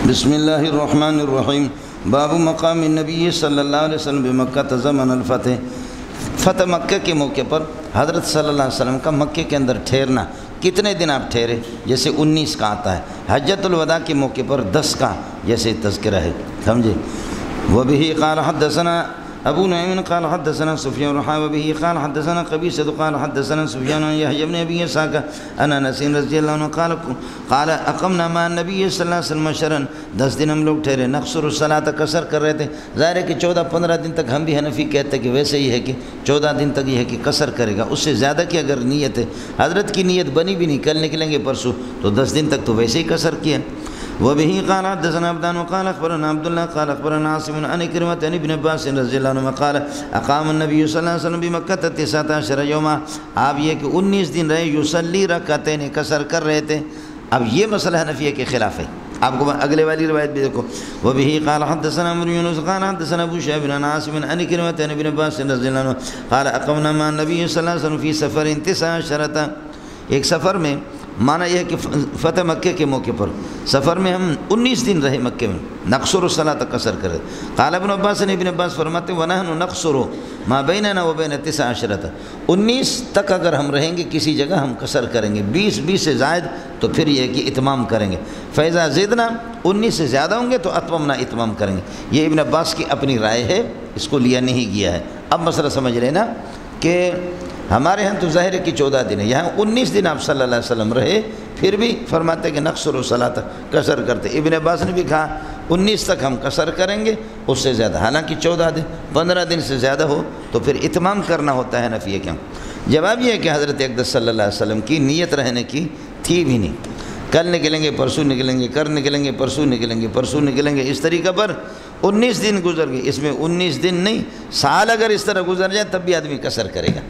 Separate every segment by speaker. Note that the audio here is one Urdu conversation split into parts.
Speaker 1: بسم اللہ الرحمن الرحیم باب مقام النبی صلی اللہ علیہ وسلم بمکہ زمن الفتح۔ فتح مکہ کے موقع پر حضرت صلی اللہ علیہ وسلم کا مکہ کے اندر ٹھہرنا، کتنے دن آپ ٹھہرے؟ جیسے 19 کا آتا ہے۔ حجۃ الوداع کے موقع پر 10 کا جیسے تذکرہ ہے، سمجھے؟ وبہ قال حدثنا ابو نعیم قال حدثنا سفیان وبہ قال حدثنا قبیصۃ قال حدثنا سفیان یحیی بن ابی اسحاق عن انس رضی اللہ عنہ قال اقمنا مع النبی صلی اللہ علیہ وسلم شهرا، 10 دن ہم لوگ ٹھہرے، نقصر الصلاۃ، قصر کر رہے تھے۔ ظاہر ہے کہ 14-15 دن تک ہم بھی حنفی کہتے ہیں کہ ویسے ہی ہے کہ 14 دن تک یہ ہے کہ قصر کرے گا، اس سے زیادہ کی اگر نیت ہے، حضرت کی نیت بنی بھی نہیں، کل نکلیں گے پرسوں، تو 10 دن تک تو ویسے ہی قصر کیا۔ وبه قال حدثنا عبدان وقال اخبرنا عبد الله قال اخبرنا عاصم عن كلمة عن ابن عباس رضي الله عنهما قال اقام النبي صلى الله عليه وسلم بمكة 19 يوما، آپ یہ کہ 19 دن رہے، یصلی رکعتین، قصر کر رہے تھے۔ اب یہ مسئلہ حنفیہ کے خلاف ہے، آپ کو اگلے والی روایت بھی دیکھو۔ وبه قال حدثنا عمرو يونس قال حدثنا ابو شهاب عن عاصم عن كلمة عن ابن عباس رضي الله عنه قال اقمنا مع النبي صلى الله عليه وسلم في سفر 19، ایک سفر میں، معنی یہ ہے کہ فتح مکہ کے موقع پر سفر میں ہم 19 دن رہے مکہ میں، نقصر الصلاۃ، قصر کرے۔ قال ابن عباس نے، ابن عباس فرماتے ونحن نقصر ما بیننا وبین 19، 19 تک اگر ہم رہیں گے کسی جگہ ہم قصر کریں گے، 20 سے زائد تو پھر یہ ہے کہ اتمام کریں گے۔ فیضا زدنا، 19 سے زیادہ ہوں گے تو اتممنا، اتمام کریں گے۔ یہ ابن عباس کی اپنی رائے ہے، اس کو لیا نہیں گیا ہے۔ اب مسئلہ سمجھ رہے نا کہ ہمارے ہاں تو ظاہر ہے کہ 14 دن ہے، یہاں 19 دن آپ صلی اللہ علیہ وسلم رہے، پھر بھی فرماتے کہ نقصر الصلاۃ، قصر کرتے۔ ابن عباس نے بھی کہا 19 تک ہم قصر کریں گے، اس سے زیادہ، حالانکہ 14 دن، 15 دن سے زیادہ ہو تو پھر اتمام کرنا ہوتا ہے حنفیہ کے۔ جواب یہ ہے کہ حضرت اقدس صلی اللہ علیہ وسلم کی نیت رہنے کی تھی بھی نہیں، کل نکلیں گے، پرسوں نکلیں گے، کل نکلیں گے، پرسوں نکلیں گے، پرسوں نکلیں گے، اس طریقہ پر 19 دن گزر گئے۔ اس میں 19 دن نہیں، سال اگر اس طرح گزر جائے تب بھی آدمی قصر کرے گا۔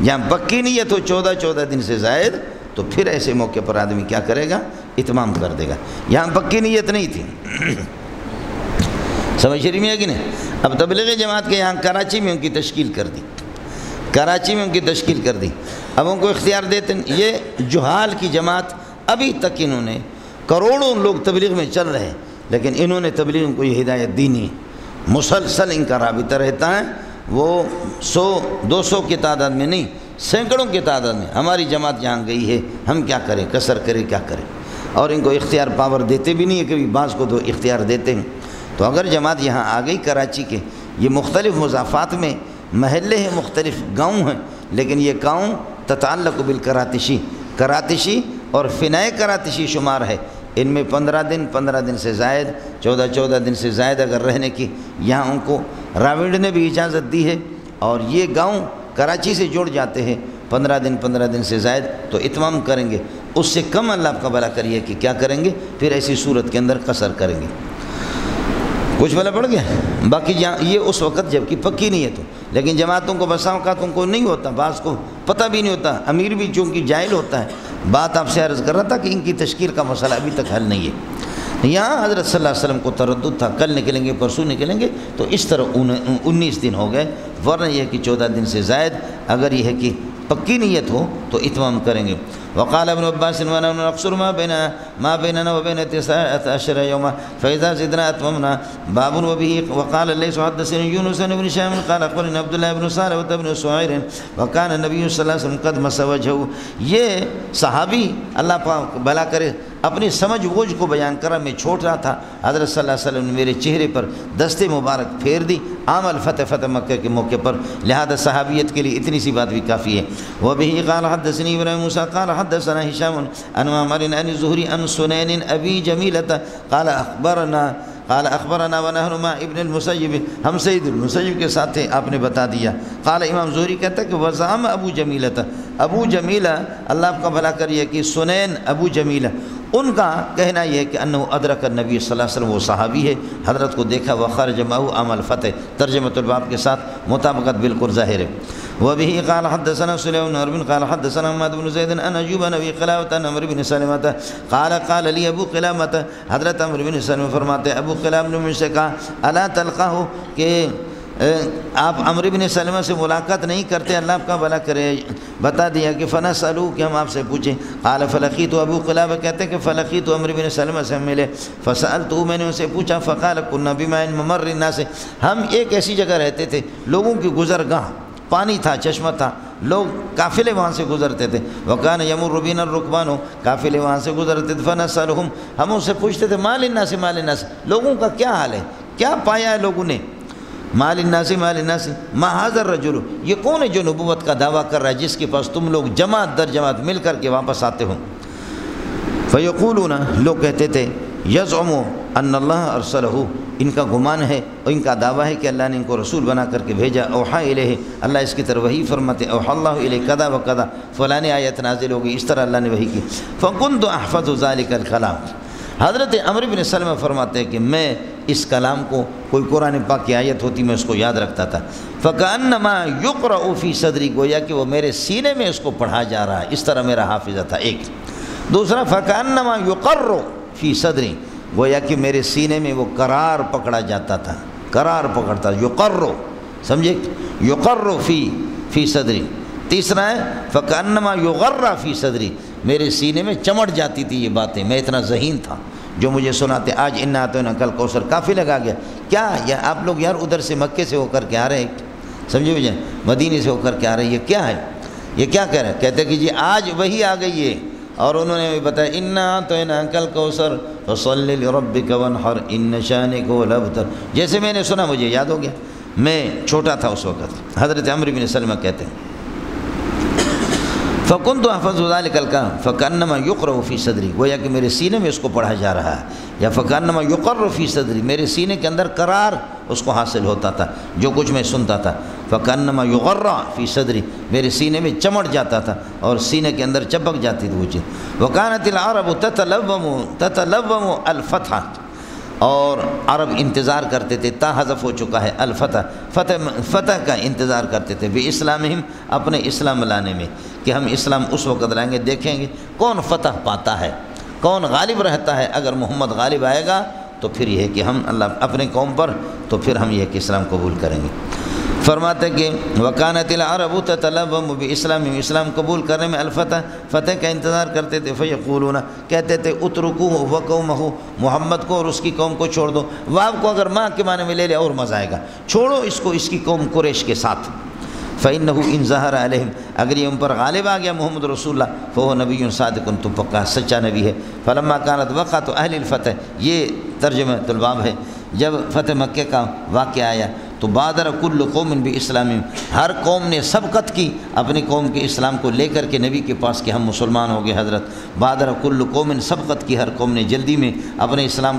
Speaker 1: جہاں پکی نیت ہو 14 دن سے زائد تو پھر ایسے موقع پر آدمی کیا کرے گا؟ اتمام کر دے گا۔ یہاں پکی نیت نہیں تھی، سمجھ شریف میں ہے کہ نہیں؟ اب تبلیغ جماعت کے یہاں کراچی میں ان کی تشکیل کر دی، کراچی میں ان کی تشکیل کر دی۔ اب ان کو اختیار دیتے ہیں، یہ جہال کی جماعت ابھی تک انہوں نے، کروڑوں لوگ تبلیغ میں چل رہے ہیں لیکن انہوں نے تبلیغ کو یہ ہدایت دی نہیں، مسلسل ان کا رابطہ رہتا ہے، وہ 100-200 کی تعداد میں نہیں، سینکڑوں کی تعداد میں ہماری جماعت جہاں گئی ہے، ہم کیا کریں، قصر کریں، کیا کریں؟ اور ان کو اختیار پاور دیتے بھی نہیں ہے، کبھی بعض کو تو اختیار دیتے ہیں۔ تو اگر جماعت یہاں آ گئی کراچی کے، یہ مختلف مضافات میں محلے ہیں، مختلف گاؤں ہیں، لیکن یہ گاؤں تتعلق بالکراتشی، کراتشی اور فنائے کراتشی شمار ہے۔ ان میں 15 دن سے زائد، 14 دن سے زائد اگر رہنے کی یہاں ان کو راوڑ نے بھی اجازت دی ہے، اور یہ گاؤں کراچی سے جڑ جاتے ہیں، 15 دن سے زائد تو اتمام کریں گے، اس سے کم اللہ آپ کا بھلا کریے کہ کیا کریں گے، پھر ایسی صورت کے اندر قصر کریں گے۔ کچھ بھلا پڑ گیا؟ باقی یہ اس وقت جب کہ پکی نیت ہو، لیکن جماعتوں کو بسا اوقاتوں کو نہیں ہوتا، بعض کو پتہ بھی نہیں ہوتا، امیر بھی چونکہ جاہل ہوتا ہے۔ بات آپ سے عرض کر رہا تھا کہ ان کی تشکیل کا مسئلہ ابھی تک حل نہیں ہے۔ یہاں حضرت صلی اللہ علیہ وسلم کو تردد تھا، کل نکلیں گے، پرسوں نکلیں گے، تو اس طرح 19 دن ہو گئے، ورنہ یہ کہ 14 دن سے زائد اگر یہ ہے کہ پکی نیت ہو تو اتمام کریں گے۔ وقال ابن عباس ونحن نقصر ما بيننا وبين 19 يوما فإذا زدنا أتممنا باب وبه وقال ليس حدثني يونس بن شهاب قال أخبرني عبد الله بن صالح بن سعير وكان النبي صلى الله عليه وسلم قد مس وجهه۔ یہ صحابی اللہ پاک بھلا کرے اپنی سمجھ بوجھ کو بیان کرا، میں چھوٹ رہا تھا، حضرت صلی اللہ علیہ وسلم نے میرے چہرے پر دست مبارک پھیر دی عام الفتح مکہ کے موقع پر، لہذا صحابیت کے لیے اتنی سی بات بھی کافی ہے۔ وبه قال حدثني ابراهيم موسى قال حدثنا هشام عن معمر عن الزهري عن سنين ابي جميلة قال اخبرنا ونحن مع ابن المسیب، ہم سید المسیب کے ساتھ تھے، آپ نے بتا دیا۔ قال امام زہری کہتا ہے کہ وزعم ابو جمیلہ، ابو جمیلہ اللہ آپ کا بھلا کریے کہ سنین ابو جمیلہ، ان کا کہنا یہ ہے کہ انہو ادرک النبی صلی اللہ علیہ وسلم، وہ صحابی ہے، حضرت کو دیکھا، وخرج معه عام الفتح، ترجمۃ الباب کے ساتھ مطابقت بالکل ظاہر ہے۔ وبه قال حدثنا سليمان بن حرب قال حدثنا محمد بن زيد ان ايوب بن ابي قلابه عن عمرو بن سلمة قال لي ابو قلابه، حضرت عمرو بن سلمة فرماتے ابو قلابہ نے مجھ سے کہا الا تلقاه، کہ آپ عمرو بن سلمہ سے ملاقات نہیں کرتے، اللہ آپ کا بھلا کرے، بتا دیا کہ فنسألو کہ ہم آپ سے پوچھیں۔ قال فلقیت ابو قلابہ کہتے ہیں کہ فلقیت عمرو بن سلمہ سے ہم ملے، فسألتو میں نے ان سے پوچھا، فقال كنا بماء ممر الناس، ہم ایک ایسی جگہ رہتے تھے لوگوں کی گزرگاہ، پانی تھا، چشمہ تھا، لوگ قافلے وہاں سے گزرتے تھے، وکان یمر بنا الرکبان، قافلے وہاں سے گزرتے تھے، فنسألہم ہم ان سے پوچھتے تھے مال الناس مال الناس، لوگوں کا کیا حال ہے، کیا پایا ہے لوگوں نے، مال الناس مال الناس ما ھذا الرجل، یہ کون ہے جو نبوت کا دعویٰ کر رہا ہے جس کے پاس تم لوگ جماعت در جماعت مل کر کے واپس آتے ہو۔ فیقولون، لوگ کہتے تھے، یزعم ان اللہ ارسلہ، ان کا گمان ہے اور ان کا دعویٰ ہے کہ اللہ نے ان کو رسول بنا کر کے بھیجا، اوحا الیہ، اللہ اس کی طرف وحی فرماتے، اوحا اللہ الیہ کذا و کذا، فلاں آیت نازل ہوگی، اس طرح اللہ نے وحی کی۔ فکنت احفظ ذلک الکلام، حضرت عمرو بن سلمہ فرماتے ہیں کہ میں اس کلام کو، کوئی قرآن پاک کی آیت ہوتی میں اس کو یاد رکھتا تھا، فکأنما یقرأ فی صدری، گویا کہ وہ میرے سینے میں اس کو پڑھا جا رہا ہے، اس طرح میرا حافظہ تھا ایک۔ دوسرا فکأنما یقر فی صدری، گویا کہ میرے سینے میں وہ قرار پکڑا جاتا تھا، قرار پکڑتا، یقر، سمجھے، یقر فی صدری۔ تیسرا ہے فکأنما یغر فی صدری، میرے سینے میں چمٹ جاتی تھی یہ باتیں، میں اتنا ذہین تھا جو مجھے سناتے۔ آج انا اعطینا کل کوثر کافی لگا گیا، کیا یا آپ لوگ یار ادھر سے مکے سے ہو کر کے آ رہے ہیں، سمجھے مجھے، مدینے سے ہو کر کے آ رہے ہیں، یہ کیا ہے، یہ کیا کہہ رہے ہیں، کہتے ہیں کہ جی آج وہی آ گئی ہے، اور انہوں نے بتایا انا اعطینا کل کوثر فصل لربک وانحر ان شانک هو الابتر، جیسے میں نے سنا مجھے یاد ہو گیا، میں چھوٹا تھا اس وقت۔ حضرت عمرو بن سلمہ کہتے ہیں فکنت احفظ ذلک الکلام فکأنما یقرأ فی صدری، گویا کہ میرے سینے میں اس کو پڑھا جا رہا ہے، یا فکأنما یقر فی صدری، میرے سینے کے اندر قرار اس کو حاصل ہوتا تھا جو کچھ میں سنتا تھا، فکأنما یغر فی صدری، میرے سینے میں چمٹ جاتا تھا اور سینے کے اندر چپک جاتی تھی وہ چیز۔ وکانت العرب تتلوم الفتح، اور عرب انتظار کرتے تھے، تا حذف ہو چکا ہے، الفتح، فتح کا انتظار کرتے تھے، بِإِسْلَامِهِمْ، اپنے اسلام لانے میں، کہ ہم اسلام اس وقت لائیں گے، دیکھیں گے کون فتح پاتا ہے، کون غالب رہتا ہے۔ اگر محمد غالب آئے گا تو پھر یہ ہے کہ ہم اللہ اپنے قوم پر، تو پھر ہم یہ کہ اسلام قبول کریں گے۔ فرماتے کہ وکانت العرب تتلوم بِإِسْلَامِهِمْ، اسلام قبول کرنے میں الفتح، فتح کا انتظار کرتے تھے، فیقولون، کہتے تھے اترکوہ وقومہ، محمد کو اور اس کی قوم کو چھوڑ دو، واو کو اگر ماں کے معنی میں لے لے اور مزہ آئے گا، چھوڑو اس کو، اس کی قوم قریش کے ساتھ۔ فإنه إن ظهر عليهم، اگر یہ ان پر غالب آ گیا محمد رسول اللہ، فهو نبی صادق، تو پکا سچا نبی ہے۔ فلما كانت وقعت اہل الفتح، یہ ترجمہ الباب ہے، جب فتح مکہ کا واقعہ آیا تو بادر کل قوم باسلام، ہر قوم نے سبقت کی اپنی قوم کے اسلام کو لے کر کے نبی کے پاس کہ ہم مسلمان ہو گئے۔ حضرت بادر کل قوم، سبقت کی ہر قوم نے جلدی میں اپنے اسلام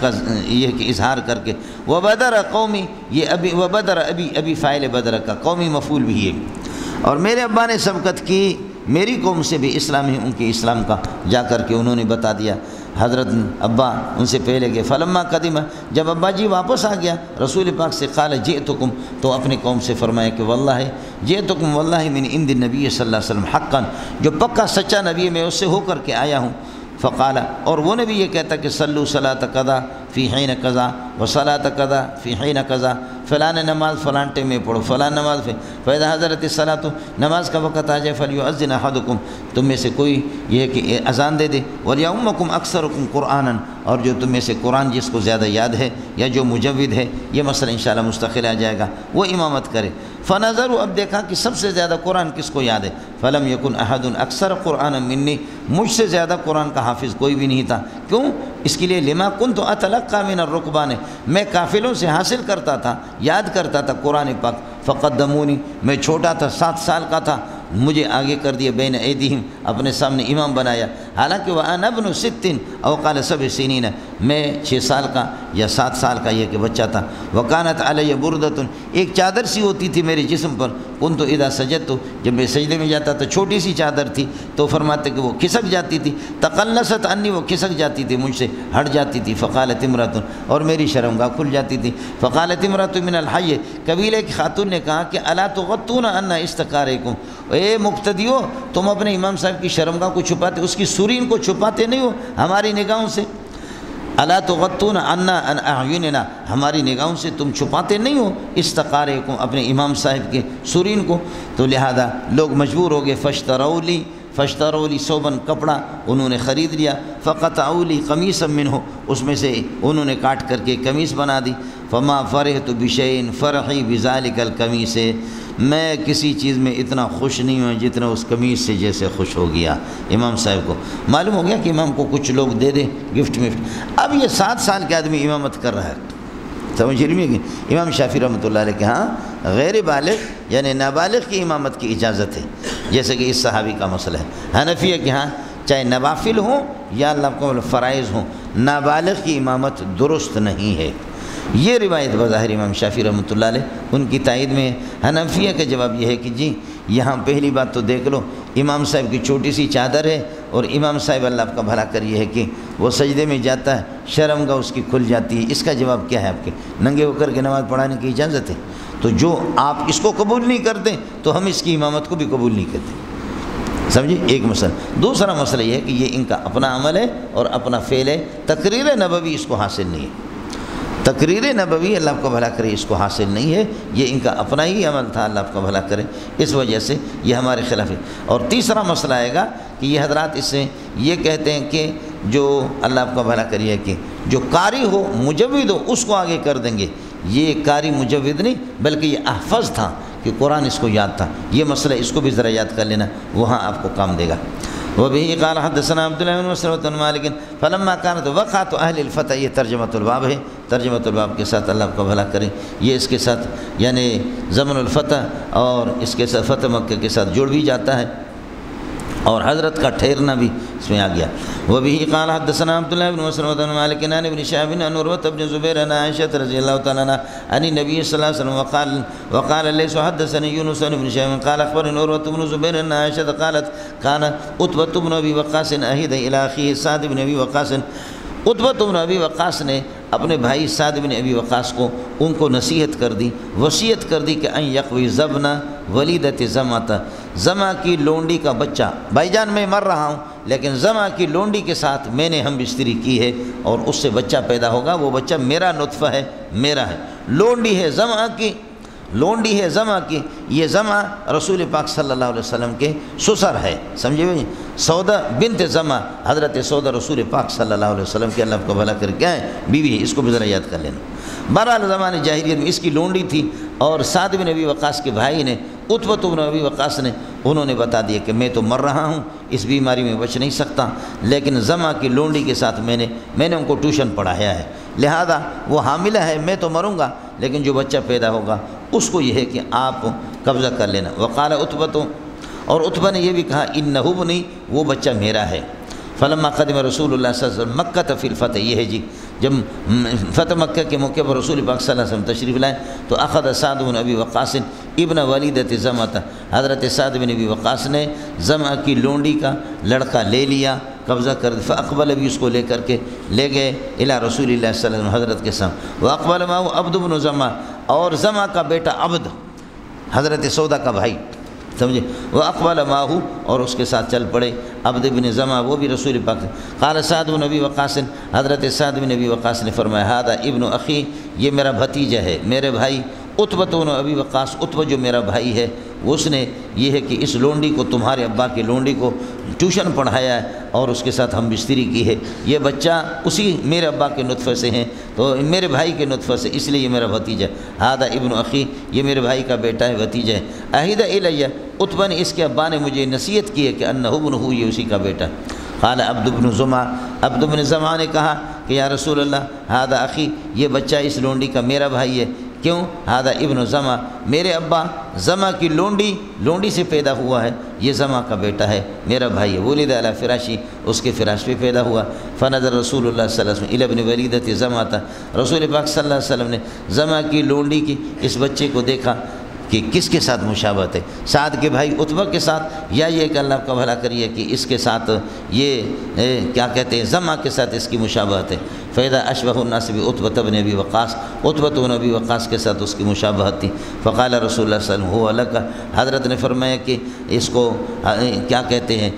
Speaker 1: کا یہ کہ اظہار کر کے۔ وبدر قومی، یہ وبدر ابی فاعل بدر کا قومی مفعول بھی ہے، اور میرے ابا نے سبقت کی میری قوم سے بھی اسلام ہے، ان کے اسلام کا جا کر کے انہوں نے بتا دیا۔ حضرت ابا ان سے پہلے گئے، فلما قدمہ، جب ابا جی واپس آ گیا رسول پاک سے، قال جئتکم، تو اپنی قوم سے فرمایا کہ واللہ جئتکم واللہ من عند النبی صلی اللہ علیہ وسلم حقا، جو پکا سچا نبی میں اس سے ہو کر کے آیا ہوں۔ فقال، اور وہ نبی یہ کہتا کہ صلو صلاۃ قضا فی حین قضا و صلاۃ قضا فی حین قضا، فلاں نماز فلاں ٹائم میں پڑھو، فلاں نماز پہ، فإذا حضرت الصلاۃ، نماز کا وقت آ جائے، فلیؤذن احدکم، تم میں سے کوئی یہ ہے کہ اذان دے دے، ولیؤمکم اکثرکم قرآنا، اور جو تم میں سے قرآن جس کو زیادہ یاد ہے یا جو مجود ہے، یہ مسئلہ انشاءاللہ مستقل آ جائے گا، وہ امامت کرے۔ فنظروا، اب دیکھا کہ سب سے زیادہ قرآن کس کو یاد ہے، فلم یکن احد اکثر قرآنا منی، مجھ سے زیادہ قرآن کا حافظ کوئی بھی نہیں تھا۔ کیوں؟ اس کے لیے لما کنت اتلقى من الرکبان، میں قافلوں سے حاصل کرتا تھا، یاد کرتا تھا قرآن پاک۔ فقدمونی، میں چھوٹا تھا، 7 سال کا تھا، مجھے آگے کر دیا، بین ایدیہم، اپنے سامنے امام بنایا، حالانکہ وأنا ابن 6 او قال 7 سنین، میں 6 سال کا یا 7 سال کا یہ کہ بچہ تھا۔ وکانت علی بردۃ، ایک چادر سی ہوتی تھی میرے جسم پر، کنت اذا سجدت، جب میں سجدے میں جاتا تو چھوٹی سی چادر تھی، تو فرماتے کہ وہ کھسک جاتی تھی، تقلصت عنی، وہ کھسک جاتی تھی مجھ سے، ہٹ جاتی تھی۔ فقالت امرأۃ، اور میری شرمگاہ کھل جاتی تھی۔ فقالت امرأۃ من الحی، قبیلے کی خاتون نے کہا کہ الا تغطون عنا استقارکم، اے مقتدیو، تم اپنے امام صاحب کی شرمگاہ کو چھپاتے، اس کی سورین کو چھپاتے نہیں ہو ہماری نگاہوں سے۔ الا تغطون عنا عن اعیننا، ہماری نگاہوں سے تم چھپاتے نہیں ہو استقارئکم، اپنے امام صاحب کے سورین کو. تو لہذا لوگ مجبور ہو گئے. فاشتروا لی صوباً، کپڑا انہوں نے خرید لیا. فقطعوا لی قمیصا منہ، اس میں سے انہوں نے کاٹ کر کے قمیص بنا دی. فما فرحت بشیء فرحی بذلک القمیص، میں کسی چیز میں اتنا خوش نہیں ہوں جتنا اس قمیص سے جیسے خوش ہو گیا. امام صاحب کو معلوم ہو گیا کہ امام کو کچھ لوگ دے دیں گفٹ مفٹ. اب یہ 7 سال کے آدمی امامت کر رہا ہے، سمجھ رہی ہے کہ امام شافعی رحمۃ اللہ علیہ کے ہاں غیر بالغ یعنی نابالغ کی امامت کی اجازت ہے، جیسے کہ اس صحابی کا مسئلہ ہے. حنفیہ کے ہاں چاہے نوافل ہوں یا اللہ کو فرائض ہوں، نابالغ کی امامت درست نہیں ہے. یہ روایت بظاہر امام شافعی رحمۃ اللہ علیہ ان کی تائید میں ہے. حنفیہ کا جواب یہ ہے کہ جی یہاں پہلی بات تو دیکھ لو، امام صاحب کی چھوٹی سی چادر ہے اور امام صاحب اللہ آپ کا بھلا کر یہ ہے کہ وہ سجدے میں جاتا ہے، شرم گاہ اس کی کھل جاتی ہے. اس کا جواب کیا ہے؟ آپ کے ننگے ہو کر کے نماز پڑھانے کی اجازت ہے. تو جو آپ اس کو قبول نہیں کرتے تو ہم اس کی امامت کو بھی قبول نہیں کرتے. سمجھے ایک مسئلہ. دوسرا مسئلہ یہ ہے کہ یہ ان کا اپنا عمل ہے اور اپنا فعل ہے. تقریر نبوی اس کو حاصل نہیں ہے. تقریر نبوی اللہ آپ کو بھلا کرے اس کو حاصل نہیں ہے، یہ ان کا اپنا ہی عمل تھا، اللہ آپ کو بھلا کرے. اس وجہ سے یہ ہمارے خلاف ہے. اور تیسرا مسئلہ آئے گا کہ یہ حضرات اس سے یہ کہتے ہیں کہ جو اللہ آپ کو بھلا کریے کہ جو قاری ہو مجود ہو اس کو آگے کر دیں گے. یہ قاری مجود نہیں بلکہ یہ احفظ تھا کہ قرآن اس کو یاد تھا. یہ مسئلہ اس کو بھی ذرا یاد کر لینا، وہاں آپ کو کام دے گا. وبه قال حدثنا عبد الله بن مسلمة بن مالك فلما كانت وقعت اهل الفتح، یہ ترجمۃ الباب ہے. ترجمۃ الباب کے ساتھ اللہ آپ کو بھلا کرے، یہ اس کے ساتھ یعنی زمن الفتح اور اس کے ساتھ فتح مکہ کے ساتھ جوڑ بھی جاتا ہے اور حضرت کا ٹھہرنا بھی اس میں آ گیا. وبه قال حدثنا عبد الله بن مسلمة بن مالك عن ابن شهاب عن عروة بن زبير عن عائشة رضي الله تعالى عنها عن النبي صلى الله عليه وسلم وقال ليس حدثني يونس بن شهاب قال أخبرني عروة بن زبير عن عائشة قالت كان عتبة بن أبي وقاص أهدى إلى أخيه سعد بن أبي وقاص. عتبہ بن ابی وقاص نے اپنے بھائی سعد بن ابی وقاص کو ان کو نصیحت کر دی، وصیت کر دی کہ ان یقوی زبنا ولیدت زمات، زما کی لونڈی کا بچہ. بھائی جان میں مر رہا ہوں لیکن زما کی لونڈی کے ساتھ میں نے ہم بستری کی ہے اور اس سے بچہ پیدا ہوگا، وہ بچہ میرا نطفہ ہے، میرا ہے. لونڈی ہے زما کی، لونڈی ہے زما کی. یہ زما رسول پاک صلی اللہ علیہ وسلم کے سسر ہے، سمجھے بھائی. سودا بنت زما حضرت سودا رسول پاک صلی اللہ علیہ وسلم کے اللہ کو بھلا کر کیا ہے بیوی ہے. اس کو بھی ذرا یاد کر لینا. بہرحال زمانے جاہلیت میں اس کی لونڈی تھی اور سعد بن ابی وقاص کے بھائی نے عتبہ بن ابی وقاص نے انہوں نے بتا دیا کہ میں تو مر رہا ہوں، اس بیماری میں بچ نہیں سکتا، لیکن زما کی لونڈی کے ساتھ میں نے ان کو ٹیوشن پڑھایا ہے، لہذا وہ حاملہ ہے، میں تو مروں گا لیکن جو بچہ پیدا ہوگا اس کو یہ ہے کہ آپ قبضہ کر لینا. وقال عتبہ، اور عتبہ نے یہ بھی کہا انہ ابنی، وہ بچہ میرا ہے. فلما قدم رسول اللہ صلی اللہ علیہ وسلم مکہ فی الفتح، یہ ہے جی جب فتح مکہ کے موقع پر رسول پاک صلی اللہ علیہ وسلم تشریف لائے تو اخذ سعد بن ابی وقاص ابن ولیدت زمۃ، حضرت سعد بن ابی وقاص نے زمع کی لونڈی کا لڑکا لے لیا، قبضہ کر دیا. فاقبل بھی اس کو لے کر کے لے گئے الی رسول اللہ صلی اللہ علیہ وسلم، حضرت کے سامنے. واقبل معه عبد بن زمع، اور زمع کا بیٹا عبد حضرت سودا کا بھائی، سمجھے. وہ اقبال ماہو، اور اس کے ساتھ چل پڑے عبد بن زمع، وہ بھی رسول پاک. قال سعد بن ابی وقاص، حضرت سعد بن ابی وقاص نے فرمایا ھذا ابن اخی، یہ میرا بھتیجا ہے، میرے بھائی عتبہ بن ابی وقاص. عتبہ جو میرا بھائی ہے اس نے یہ ہے کہ اس لونڈی کو، تمہارے ابا کی لونڈی کو ٹیوشن پڑھایا ہے اور اس کے ساتھ ہم بستری کی ہے. یہ بچہ اسی میرے ابا کے نطفے سے ہیں، تو میرے بھائی کے نطفے سے، اس لیے یہ میرا بھتیجا. ھذا ابن اخی، یہ میرے بھائی کا بیٹا ہے، بھتیجا ہے. اہد الیہ، عتبہ نے، اس کے ابا نے مجھے نصیحت کی ہے کہ انہ ابنہ، یہ اسی کا بیٹا. قال عبد بن زمع، عبد بن زمع نے کہا کہ یا رسول اللہ ھذا اخی، یہ بچہ اس لونڈی کا میرا بھائی ہے. کیوں؟ ھذا ابن زمع، میرے ابا زمع کی لونڈی سے پیدا ہوا ہے، یہ زمع کا بیٹا ہے، میرا بھائی ہے. ولد علی فراشی، اس کے فراش پہ پیدا ہوا. فنظر رسول اللہ صلی اللہ علیہ وسلم الی ابن ولیدت زمع، رسول پاک صلی اللہ علیہ وسلم نے زمع کی لونڈی کی اس بچے کو دیکھا کہ کس کے ساتھ مشابہت ہے، سعد کے بھائی عتبہ کے ساتھ، یا یہ کہ اللہ کا بھلا کریے کہ اس کے ساتھ یہ کیا کہتے ہیں زمع کے ساتھ اس کی مشابہت ہے. فیدا اشبہ الناس بعتبۃ بن ابی وقاص، عتبۃ بن ابی وقاص کے ساتھ اس کی مشابہت تھی۔ فقال رسول اللہ صلی اللہ علیہ وسلم هو لک، حضرت نے فرمایا کہ اس کو کیا کہتے ہیں،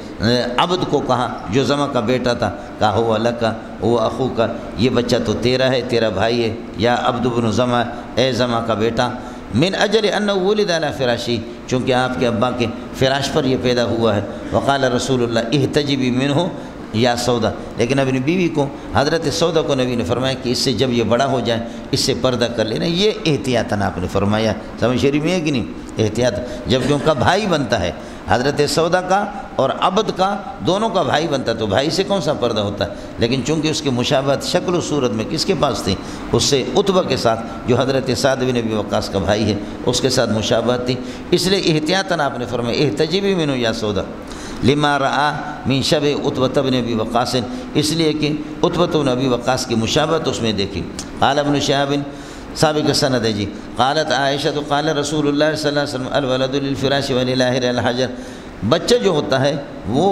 Speaker 1: عبد کو کہا جو زما کا بیٹا تھا، کہا هو لک هو اخوک، یہ بچہ تو تیرا ہے، تیرا بھائی ہے، یا عبد بن زما، اے زما کا بیٹا، من اجل انه ولد علی فراشی، چونکہ آپ کے ابا کے فراش پر یہ پیدا ہوا ہے۔ وقال رسول اللہ احتجبی منہ یا سودا، لیکن اپنی بیوی کو حضرت سودا کو نبی نے فرمایا کہ اس سے جب یہ بڑا ہو جائے اس سے پردہ کر لینا، یہ احتیاطاً آپ نے فرمایا۔ سمجھ شریف میں ہے کہ نہیں؟ احتیاط، جب کہ ان کا بھائی بنتا ہے، حضرت سودا کا اور عبد کا دونوں کا بھائی بنتا ہے، تو بھائی سے کون سا پردہ ہوتا ہے؟ لیکن چونکہ اس کی مشابہت شکل و صورت میں کس کے پاس تھی؟ اس سے عتبہ کے ساتھ جو حضرت سعد بن ابی وقاص کا بھائی ہے اس کے ساتھ مشابہت تھی، اس لیے احتیاطاً آپ نے فرمایا احتجبی منہ یا سودا، لما رآ من شبہ عتبۃ بن ابی وقاص، اس لیے کہ عتبۃ بن ابی وقاص کی مشابہت اس میں دیکھی۔ قال ابن شہاب، سابق سند ہے جی، قالت عائشہ تو قال رسول اللہ صلی اللہ علیہ وسلم الولد للفراش وللآخر الحجر، بچہ جو ہوتا ہے وہ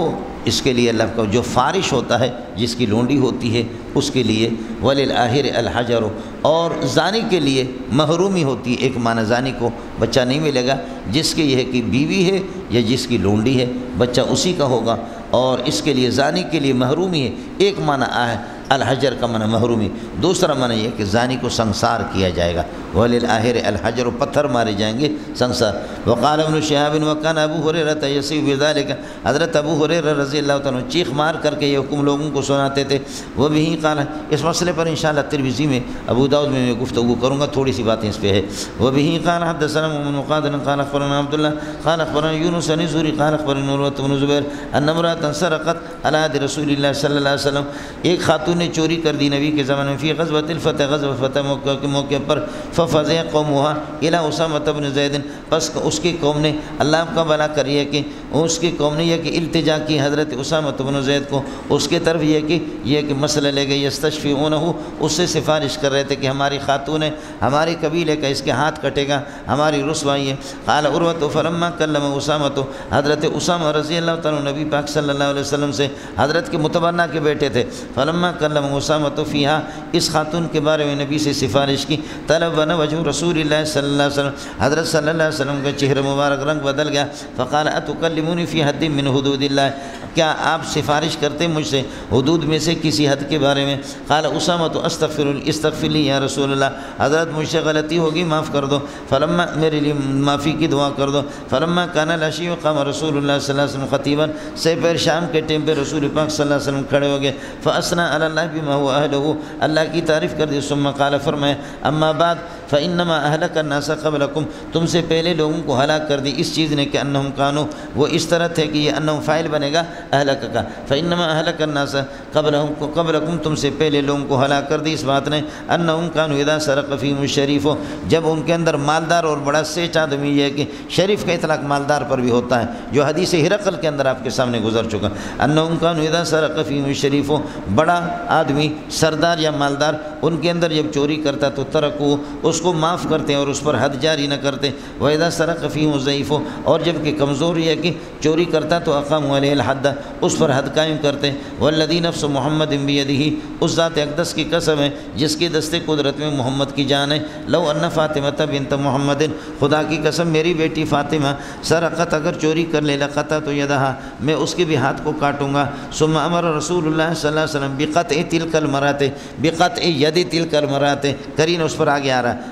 Speaker 1: اس کے لیے اللہ کا جو فارش ہوتا ہے، جس کی لونڈی ہوتی ہے اس کے لیے، وللآخر الحجر، اور زانی کے لیے محرومی ہوتی ہے۔ ایک معنی زانی کو بچہ نہیں ملے گا، جس کے یہ ہے کہ بیوی ہے یا جس کی لونڈی ہے بچہ اسی کا ہوگا، اور اس کے لیے زانی کے لیے محرومی ہے۔ ایک معنی ہے الحجر کا معنی محرومی، دوسرا معنی یہ کہ زانی کو سنسار کیا جائے گا، وللآخر الحجر، پتھر مارے جائیں گے سنسار۔ وقال ابن شہاب وکان ابو ہریرہ یصیح بذلک، حضرت ابو ہریرہ رضی اللہ تعالیٰ عنہ چیخ مار کر کے یہ حکم لوگوں کو سناتے تھے۔ وہ بھی قال، اس مسئلے پر انشاءاللہ ترمذی میں، ابو داؤد میں گفتگو کروں گا، تھوڑی سی باتیں اس پہ ہے۔ وہ بھی قال حدثنا محمد قادر قال اخبرنا عبد الله قال اخبرنا يونس بن زهري قال اخبرنا عروة بن زبير ان امرأة سرقت على عهد رسول الله صلی اللہ علیہ وسلم، ایک خاتون نے چوری کر دی نبی کے زمانے میں، فی غزوۃ الفتح، غزوہ فتح کے موقع پر، ففزع قومها الى اسامہ بن زید، پس اس کی قوم نے، اللہ آپ کا بھلا کریے کہ اس کی قوم نے یہ کہ التجا کی حضرت اسامہ بن زید کو، اس کی طرف یہ کہ مسئلہ لے گئے، یستشفعونہ، اس سے سفارش کر رہے تھے کہ ہماری خاتون ہے، ہمارے قبیلے کا، اس کے ہاتھ کٹے گا، ہماری رسوائی ہے۔ قال عروہ فلما کلم اسامہ، حضرت اسامہ رضی اللہ تعالیٰ نبی پاک صلی اللہ علیہ وسلم سے، حضرت کے متبنہ کے بیٹے تھے، فلما کلم اسامہ فیہا، اس خاتون کے بارے میں نبی سے سفارش کی، تلون وجہ رسول اللہ صلی اللہ علیہ وسلم، حضرت صلی اللہ علیہ وسلم کا چہرہ مبارک رنگ بدل گیا۔ فقال اتکلمونی فی حد من حدود اللہ، کیا آپ سفارش کرتے مجھ سے حدود میں سے کسی حد کے بارے میں؟ قال اسامہ استغفر لی یا رسول اللہ، حضرت مجھ سے غلطی ہوگی معاف کر دو، فلما، میرے لیے معافی کی دعا کر دو۔ فلما کان العشی قام رسول اللہ صلی اللہ علیہ وسلم خطیبا، سے پیر شام کے ٹائم پہ رسول پاک صلی اللہ علیہ وسلم کھڑے ہو گئے، فاثنى علی اللہ بما هو اہلہ، اللہ کی تعریف کر دی، ثم قال، فرمایا، اما بعد فانما اہلک الناس قبلکم، تم سے پہلے لوگوں کو ہلاک کر دی اس چیز نے کہ انہم کانوا، وہ اس طرح تھے کہ یہ انہم فاعل بنے گا اہلک کا، فانما اہلک الناس قبلکم، تم سے پہلے لوگوں کو ہلاک کر دی اس بات نے، انہم کانوا اذا سرق فیہم الشریف، جب ان کے اندر مالدار اور بڑا سیچ آدمی، یہ ہے کہ شریف کا اطلاق مالدار پر بھی ہوتا ہے، جو حدیث ہرقل کے اندر آپ کے سامنے گزر چکا، انہم کانوا اذا سرق فیہم الشریف، بڑا آدمی سردار یا مالدار ان کے اندر جب چوری کرتا تو ترکو، اس کو معاف کرتے اور اس پر حد جاری نہ کرتے، وَإِذَا سَرَقَ فِيهِمُ الضَّعِيفُ، اور جب کہ کمزور یہ ہے کہ چوری کرتا تو اقاموا علیہ الحد، اس پر حد قائم کرتے، وَالَّذِي نَفْسُ مُحَمَّدٍ بِيَدِهِ، اس ذات اقدس کی قسم ہے جس کی دست قدرت میں محمد کی جان ہے، لو ان فاطمہ بنت محمد، خدا کی قسم میری بیٹی فاطمہ سرقت، اگر چوری کر لے، لقطعت یدہا، میں اس کے بھی ہاتھ کو کاٹوں گا، ثم امر رسول اللہ صلی اللہ علیہ وسلم بقطع تلک المرات، بقطع ید تلک المرات، کرین اس پر آگے آ رہا ہے،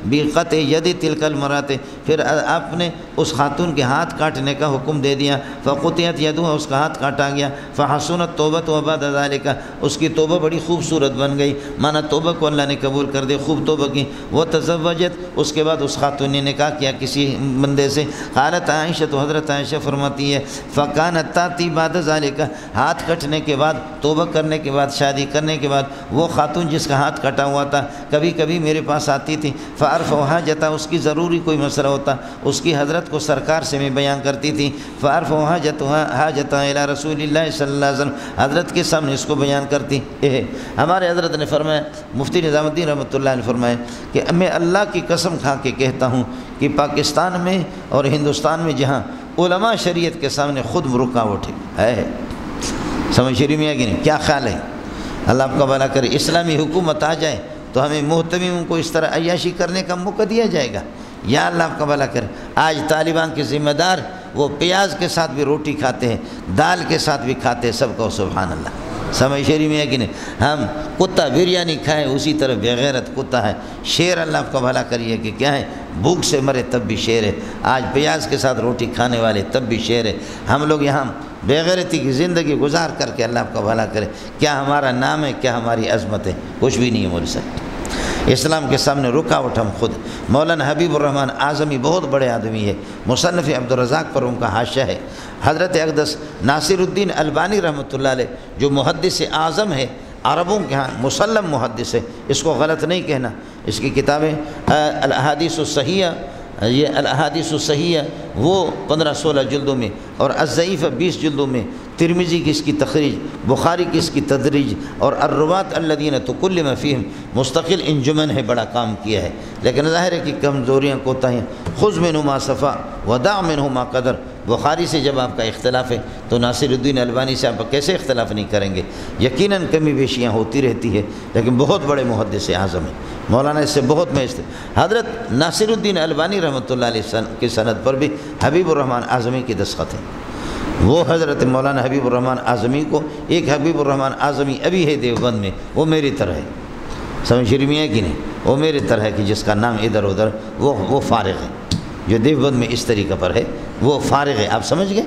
Speaker 1: بقطع ید تلک المرات، پھر آپ نے اس خاتون کے ہاتھ کاٹنے کا حکم دے دیا، فقطعت یدہا، اس کا ہاتھ کاٹا گیا، فحسنت توبۃ وبعد ذلک، اس کی توبہ بڑی خوبصورت بن گئی، مانا توبہ کو اللہ نے قبول کر دے، خوب توبہ کی، وہ تزوجت، اس کے بعد اس خاتون نے نکاح کیا کسی بندے سے، قالت عائشہ، تو حضرت عائشہ فرماتی ہے، فکانت تاتی بعد ذلک، ہاتھ کٹنے کے بعد، توبہ کرنے کے بعد، شادی کرنے کے بعد، وہ خاتون جس کا ہاتھ کٹا ہوا تھا کبھی کبھی میرے پاس آتی تھی، فعرف حاجتہ، اس کی ضروری کوئی مسئلہ ہوتا اس کی حضرت کو سرکار سے میں بیان کرتی تھی، فعرف حاجتہ الی رسول اللہ صلی اللہ علیہ وسلم، حضرت کے سامنے اس کو بیان کرتی ہے۔ ہمارے حضرت نے فرمایا، مفتی نظام الدین رحمۃ اللہ نے فرمایا کہ میں اللہ کی قسم کھا کے کہتا ہوں کہ پاکستان میں اور ہندوستان میں جہاں علماء شریعت کے سامنے خود رکاوٹ ہے، سمجھ شریف میں ہے کہ نہیں؟ کیا خیال ہے؟ اللہ آپ کا بھلا کرے، اسلامی حکومت آ جائے تو ہمیں محتمموں کو اس طرح عیاشی کرنے کا موقع دیا جائے گا، یا اللہ آپ کا بھلا کرے۔ آج طالبان کے ذمہ دار وہ پیاز کے ساتھ بھی روٹی کھاتے ہیں، دال کے ساتھ بھی کھاتے ہیں، سب کو سبحان اللہ۔ سمجھ شریف میں ہے کہ نہیں؟ ہم کتا بریانی کھائے اسی طرح بےغیرت کتا ہے، شیر اللہ آپ کا بھلا کریے کہ کیا ہے، بھوک سے مرے تب بھی شیر ہے۔ آج پیاز کے ساتھ روٹی کھانے والے تب بھی شیر ہے۔ ہم لوگ یہاں بےغیرتی کی زندگی گزار کر کے اللہ آپ کا بھلا کرے، کیا ہمارا نام ہے، کیا ہماری عظمت ہے؟ کچھ بھی نہیں ہے مول صاحب۔ اسلام کے سامنے رکاوٹ ہم خود۔ مولانا حبیب الرحمن اعظمی بہت بڑے آدمی ہے، مصنف عبدالرزاق پر ان کا حاشیہ ہے۔ حضرت اقدس ناصر الدین البانی رحمۃ اللہ علیہ جو محدث اعظم ہے، عربوں کے ہاں مسلم محدث ہے، اس کو غلط نہیں کہنا۔ اس کی کتابیں الاحادیث الصحیحہ، یہ الاحادیث الصحیحہ وہ 15-16 جلدوں میں، اور الضعیفہ 20 جلدوں میں، ترمذی کی اس کی تخریج، بخاری کی اس کی تدریج، اور الروات الذین تکلم فیہم مستقل انجمن ہے، بڑا کام کیا ہے۔ لیکن ظاہر ہے کہ کمزوریاں کوتاہیاں، خذ منہ ما صفا ودع منہ ما قدر۔ بخاری سے جب آپ کا اختلاف ہے تو ناصر الدین البانی سے آپ کیسے اختلاف نہیں کریں گے؟ یقیناً کمی بیشیاں ہوتی رہتی ہے، لیکن بہت بڑے محدث اعظم ہیں۔ مولانا اس سے بہت حضرت ناصر الدین البانی رحمۃ اللہ علیہ کی سند پر بھی حبیب الرحمن اعظمی کی دستخط ہے۔ وہ حضرت مولانا حبیب الرحمن اعظمی کو، ایک حبیب الرحمن اعظمی ابھی ہے دیوبند میں، وہ میری طرح ہے، سمجھ شریف میں ہے کہ نہیں؟ وہ میری طرح ہے کہ جس کا نام ادھر ادھر، وہ فارغ ہے، جو دیوبند میں اس طریقہ پر ہے وہ فارغ ہے، آپ سمجھ گئے؟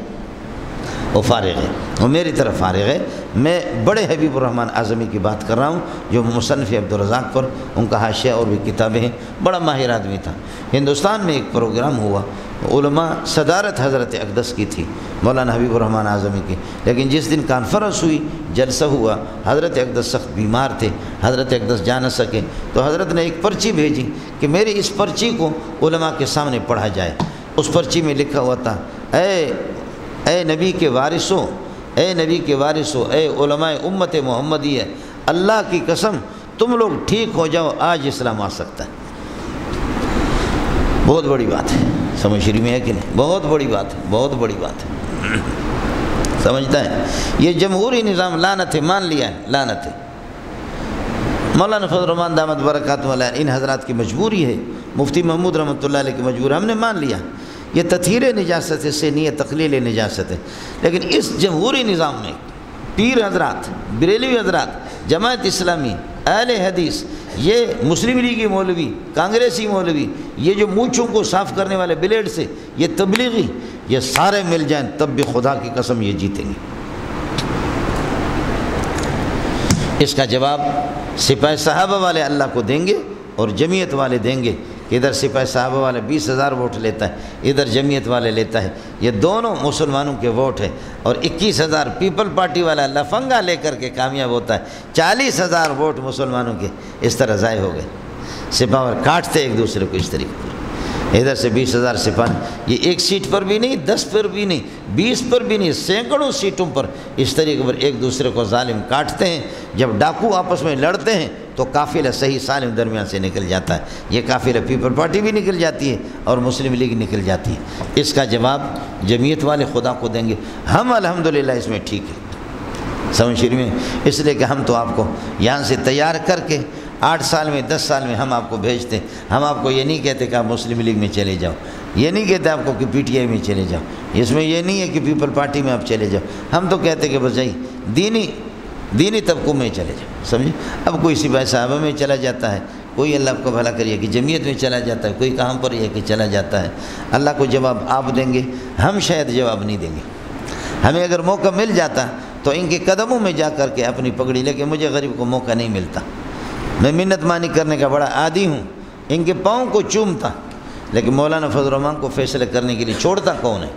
Speaker 1: وہ فارغ ہے، وہ میری طرف فارغ ہے۔ میں بڑے حبیب الرحمن اعظمی کی بات کر رہا ہوں جو مصنف عبدالرزاق پر ان کا حاشیہ اور بھی کتابیں ہیں، بڑا ماہر آدمی تھا۔ ہندوستان میں ایک پروگرام ہوا، علماء صدارت حضرت اقدس کی تھی، مولانا حبیب الرحمن اعظمی کی، لیکن جس دن کانفرنس ہوئی، جلسہ ہوا، حضرت اقدس سخت بیمار تھے، حضرت اقدس جا نہ سکے، تو حضرت نے ایک پرچی بھیجی کہ میری اس پرچی کو علماء کے سامنے پڑھا جائے۔ اس پرچی میں لکھا ہوا تھا، اے نبی کے وارثوں، اے نبی کے وارثوں، اے علماء امت محمدیہ، اللہ کی قسم تم لوگ ٹھیک ہو جاؤ، آج اسلام آ سکتا ہے۔ بہت بڑی بات ہے، سمجھ شریف میں ہے کہ نہیں؟ بہت بڑی بات ہے، بہت بڑی بات ہے، سمجھتا ہے؟ یہ جمہوری نظام لعنت ہے، مان لیا ہے، لعنت ہے۔ مولانا فضل الرحمن دامت برکاتہ علیہ، ان حضرات کی مجبوری ہے، مفتی محمود رحمۃ اللہ علیہ کی مجبوری، ہم نے مان لیا۔ یہ تطہیر نجاست سے نہیں ہے، تقلیل نجاست ہے۔ لیکن اس جمہوری نظام میں پیر حضرات، بریلوی حضرات، جماعت اسلامی، اہل حدیث، یہ مسلم لیگی مولوی، کانگریسی مولوی، یہ جو مونچھوں کو صاف کرنے والے بلیڈ سے، یہ تبلیغی، یہ سارے مل جائیں تب بھی خدا کی قسم یہ جیتیں گے۔ اس کا جواب سپاہ صحابہ والے اللہ کو دیں گے اور جمعیت والے دیں گے، کہ ادھر سپاہ صحابہ والے 20,000 ووٹ لیتا ہے، ادھر جمعیت والے لیتا ہے، یہ دونوں مسلمانوں کے ووٹ ہے، اور 21,000 پیپل پارٹی والا لفنگا لے کر کے کامیاب ہوتا ہے، 40,000 ووٹ مسلمانوں کے اس طرح ضائع ہو گئے۔ سپاہ کاٹتے ایک دوسرے کو اس طریقے پر، ادھر سے 20,000 سپاہی، یہ ایک سیٹ پر بھی نہیں، 10 پر بھی نہیں، 20 پر بھی نہیں، سینکڑوں سیٹوں پر اس طریقے پر ایک دوسرے کو ظالم کاٹتے ہیں۔ جب ڈاکو آپس میں لڑتے ہیں تو قافلہ صحیح سالم درمیان سے نکل جاتا ہے، یہ قافلہ پیپل پارٹی بھی نکل جاتی ہے اور مسلم لیگ نکل جاتی ہے۔ اس کا جواب جمعیت والے خدا کو دیں گے۔ ہم الحمدللہ اس میں ٹھیک ہے، سمجھ شریف میں، اس لیے کہ ہم تو آپ کو یہاں سے تیار کر کے 8 سال میں 10 سال میں ہم آپ کو بھیجتے ہیں۔ ہم آپ کو یہ نہیں کہتے کہ آپ مسلم لیگ میں چلے جاؤ، یہ نہیں کہتے آپ کو کہ پی ٹی آئی میں چلے جاؤ، اس میں یہ نہیں ہے کہ پیپل پارٹی میں آپ چلے جاؤ، ہم تو کہتے کہ بس جائی دینی طبقوں میں چلے جاؤ، سمجھے؟ اب کوئی سپاہ صحابہ میں چلا جاتا ہے، کوئی اللہ کو بھلا کریے کہ جمعیت میں چلا جاتا ہے، کوئی کہاں پر یہ کہ چلا جاتا ہے۔ اللہ کو جواب آپ دیں گے، ہم شاید جواب نہیں دیں گے۔ ہمیں اگر موقع مل جاتا تو ان کے قدموں میں جا کر کے اپنی پگڑی لے کے، مجھے غریب کو موقع نہیں ملتا، میں منت مانی کرنے کا بڑا عادی ہوں، ان کے پاؤں کو چومتا، لیکن مولانا فضل الرحمن کو فیصلہ کرنے کے لیے چھوڑتا کون ہے؟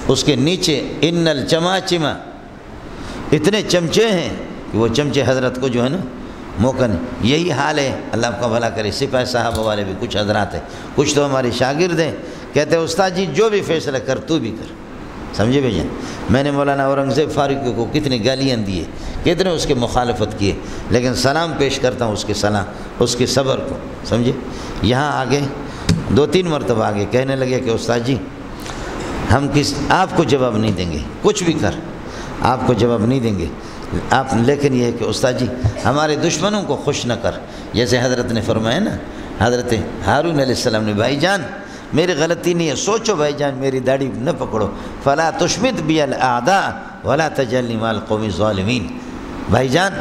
Speaker 1: اس کے نیچے ان الچماچما، اتنے چمچے ہیں کہ وہ چمچے حضرت کو جو ہے نا موقع نہیں۔ یہی حال ہے، اللہ آپ کا بھلا کرے۔ سپاہ صحابہ والے بھی کچھ حضرات ہیں، کچھ تو ہمارے شاگرد ہیں، کہتے ہیں استاد جی جو بھی فیصلہ کر تو بھی کر، سمجھے بھائی جان؟ میں نے مولانا اورنگزیب فاروقی کو کتنی گالیاں دیے، کتنے اس کے مخالفت کیے، لیکن سلام پیش کرتا ہوں اس کے سلام، اس کے صبر کو، سمجھے؟ یہاں آگے 2-3 مرتبہ آگے کہنے لگے کہ استاد جی ہم آپ کو جواب نہیں دیں گے، کچھ بھی کر آپ کو جواب نہیں دیں گے، آپ لیکن یہ ہے کہ استاد جی ہمارے دشمنوں کو خوش نہ کر، جیسے حضرت نے فرمایا نا، حضرت ہارون علیہ السلام نے، بھائی جان میری غلطی نہیں ہے، سوچو بھائی جان میری داڑھی نہ پکڑو، فلا تشمت بی الاعداء ولا تجلنی مع القوم الظالمین، بھائی جان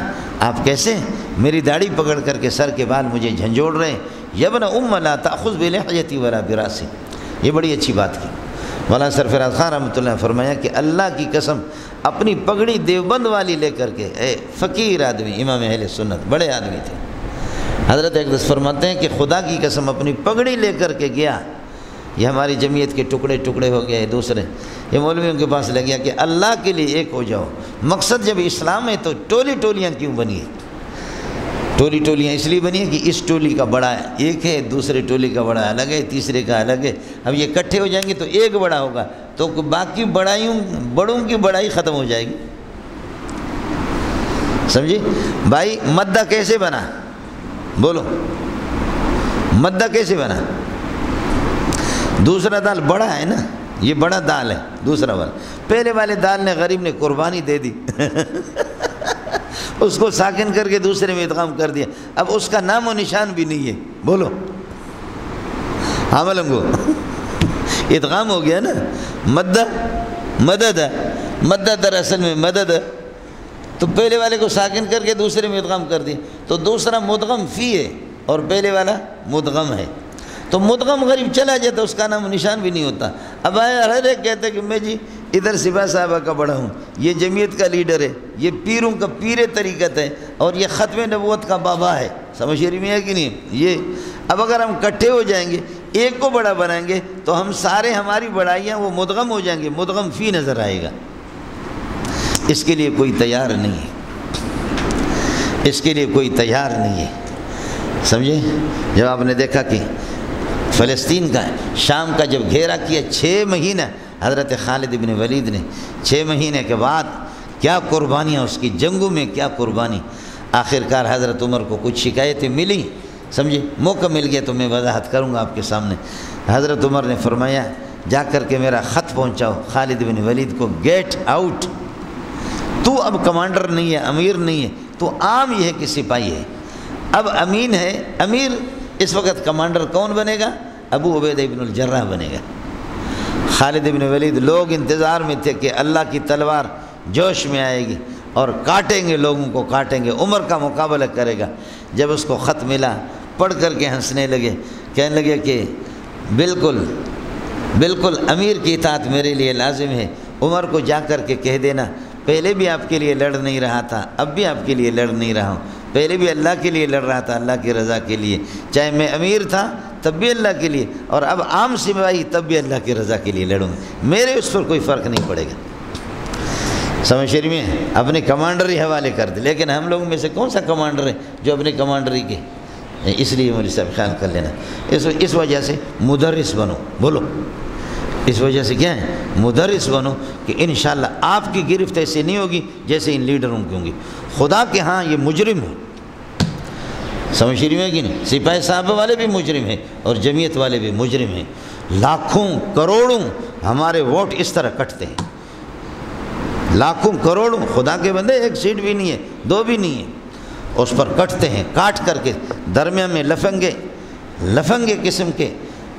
Speaker 1: آپ کیسے میری داڑھی پکڑ کر کے سر کے بال مجھے جھنجھوڑ رہے ہیں، یبن ام لا تأخذ بلحیتی ولا براسی، یہ بڑی اچھی بات کی۔ مولانا سرفراز خان رحمۃ اللہ نے فرمایا کہ اللہ کی قسم اپنی پگڑی دیوبند والی لے کر کے، فقیر آدمی، امام اہل سنت، بڑے آدمی تھے، حضرت اقدس فرماتے ہیں کہ خدا کی قسم اپنی پگڑی لے کر کے گیا، یہ ہماری جمعیت کے ٹکڑے ٹکڑے ہو گئے دوسرے، یہ مولویوں کے پاس لے گیا کہ اللہ کے لیے ایک ہو جاؤ، مقصد جب اسلام ہے تو ٹولی ٹولیاں کیوں بنی ہے؟ ٹولی ٹولیاں اس لیے بنی ہے کہ اس ٹولی کا بڑا ایک ہے، دوسرے ٹولی کا بڑا الگ ہے، تیسرے کا الگ ہے، اب یہ اکٹھے ہو جائیں گے تو ایک بڑا ہوگا، تو باقی بڑوں کی بڑائی ختم ہو جائے گی، سمجھی؟ بھائی مدہ کیسے بنا؟ بولو مدہ کیسے بنا؟ دوسرا دال بڑا ہے نا، یہ بڑا دال ہے دوسرا والا، پہلے والے دال نے غریب نے قربانی دے دی اس کو ساکن کر کے دوسرے میں ادغام کر دیا، اب اس کا نام و نشان بھی نہیں ہے، بولو ہاں ملنگو ادغام ہو گیا نا، مدہ مدد ہے، مدد دراصل میں مدد ہے، تو پہلے والے کو ساکن کر کے دوسرے میں ادغام کر دیا، تو دوسرا مدغم فی ہے اور پہلے والا مدغم ہے، تو مدغم غریب چلا جاتا، اس کا نام و نشان بھی نہیں ہوتا۔ اب ہر ایک کہتا ہے کہ میں جی ادھر سپاہ صاحبہ کا بڑا ہوں، یہ جمعیت کا لیڈر ہے، یہ پیروں کا پیر طریقت ہے، اور یہ ختم نبوت کا بابا ہے، سمجھ شریف میں ہے کہ نہیں؟ یہ اب اگر ہم اکٹھے ہو جائیں گے ایک کو بڑا بنائیں گے تو ہم سارے ہماری بڑائیاں وہ مدغم ہو جائیں گے، مدغم فی نظر آئے گا، اس کے لیے کوئی تیار نہیں ہے، اس کے لیے کوئی تیار نہیں ہے، سمجھے؟ جب آپ نے دیکھا کہ فلسطین کا شام کا جب گھیرا کیا 6 مہینہ حضرت خالد بن ولید نے، 6 مہینے کے بعد کیا قربانیاں اس کی جنگوں میں، کیا قربانی، آخرکار حضرت عمر کو کچھ شکایتیں ملی، سمجھے؟ موقع مل گیا تو میں وضاحت کروں گا آپ کے سامنے۔ حضرت عمر نے فرمایا جا کر کے میرا خط پہنچاؤ خالد بن ولید کو، گیٹ آؤٹ، تو اب کمانڈر نہیں ہے، امیر نہیں ہے، تو عام یہ ہے کہ سپاہی ہے، اب امین ہے، امیر اس وقت کمانڈر کون بنے گا؟ ابو عبیدہ ابن الجراح بنے گا۔ خالد بن ولید لوگ انتظار میں تھے کہ اللہ کی تلوار جوش میں آئے گی اور کاٹیں گے، لوگوں کو کاٹیں گے، عمر کا مقابلہ کرے گا۔ جب اس کو خط ملا پڑھ کر کے ہنسنے لگے، کہنے لگے کہ بالکل بالکل امیر کی اطاعت میرے لیے لازم ہے، عمر کو جا کر کے کہہ دینا پہلے بھی آپ کے لیے لڑ نہیں رہا تھا، اب بھی آپ کے لیے لڑ نہیں رہا ہوں، پہلے بھی اللہ کے لیے لڑ رہا تھا، اللہ کی رضا کے لیے، چاہے میں امیر تھا تب بھی اللہ کے لیے، اور اب عام سپاہی تب بھی اللہ کی رضا کے لیے لڑوں گا، میرے اس پر کوئی فرق نہیں پڑے گا۔ سمجھ شریف میں اپنے کمانڈر ہی حوالے کر دے، لیکن ہم لوگوں میں سے کون سا کمانڈر ہے جو اپنے کمانڈری کے، اس لیے مولوی صاحب خیال کر لینا، اس وجہ سے مدرس بنو، بولو اس وجہ سے کیا ہے؟ مدرس بنو کہ انشاءاللہ آپ کی گرفت ایسے نہیں ہوگی جیسے ان لیڈروں کی ہوں گی، خدا کے ہاں یہ مجرم ہے، سمجھ رہی ہے کہ نہیں؟ سپاہی صاحب والے بھی مجرم ہیں اور جمعیت والے بھی مجرم ہیں، لاکھوں کروڑوں ہمارے ووٹ اس طرح کٹتے ہیں، لاکھوں کروڑوں، خدا کے بندے ایک سیٹ بھی نہیں ہے، 2 بھی نہیں ہے، اس پر کٹتے ہیں، کاٹ کر کے درمیان میں لفنگے قسم کے،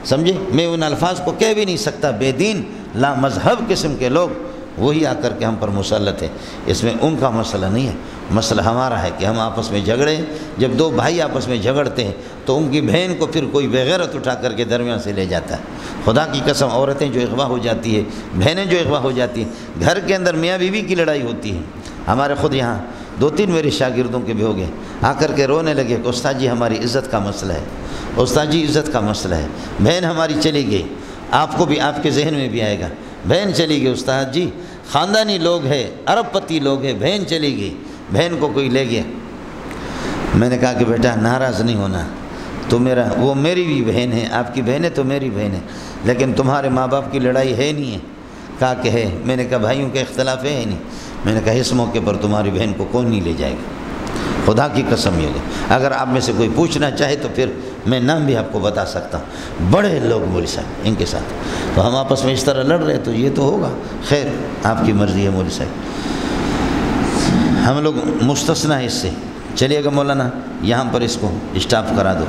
Speaker 1: سمجھے؟ میں ان الفاظ کو کہہ بھی نہیں سکتا، بے دین لا مذہب قسم کے لوگ وہی آ کر کے ہم پر مسلط ہیں، اس میں ان کا مسئلہ نہیں ہے، مسئلہ ہمارا ہے کہ ہم آپس میں جھگڑے ہیں، جب 2 بھائی آپس میں جھگڑتے ہیں تو ان کی بہن کو پھر کوئی بغیرت اٹھا کر کے درمیان سے لے جاتا ہے، خدا کی قسم عورتیں جو اغوا ہو جاتی ہے، بہنیں جو اغوا ہو جاتی ہیں، گھر کے اندر میاں بیوی کی لڑائی ہوتی ہے، ہمارے خود یہاں 2-3 میرے شاگردوں کے بھی ہو گئے، آ کر کے رونے لگے کہ استاد جی ہماری عزت کا مسئلہ ہے، استاد جی عزت کا مسئلہ ہے، بہن ہماری چلی گئی، آپ کو بھی آپ کے ذہن میں بھی آئے گا، بہن چلی گئی استاد جی، خاندانی لوگ ہیں، ارب پتی لوگ ہیں، بہن چلی گئی، بہن کو کوئی لے گیا، میں نے کہا کہ بیٹا ناراض نہیں ہونا، تو وہ میری بھی بہن ہے، آپ کی بہن ہے تو میری بہن ہے، لیکن تمہارے ماں باپ کی لڑائی ہے نہیں ہے، کہا کہ ہے، میں نے کہا بھائیوں کے اختلاف ہے نہیں، میں نے کہا اس موقع پر تمہاری بہن کو کون نہیں لے جائے گا، خدا کی قسم یہ ہے، اگر آپ میں سے کوئی پوچھنا چاہے تو پھر میں نام بھی آپ کو بتا سکتا ہوں، بڑے لوگ مولوی صاحب ان کے ساتھ، تو ہم آپس میں اس طرح لڑ رہے تو یہ تو ہوگا، خیر آپ کی مرضی ہے مولوی صاحب۔ ہم لوگ مستثنا ہے اس سے. چلیے گا مولانا یہاں پر اس کو اسٹاپ کرا دو.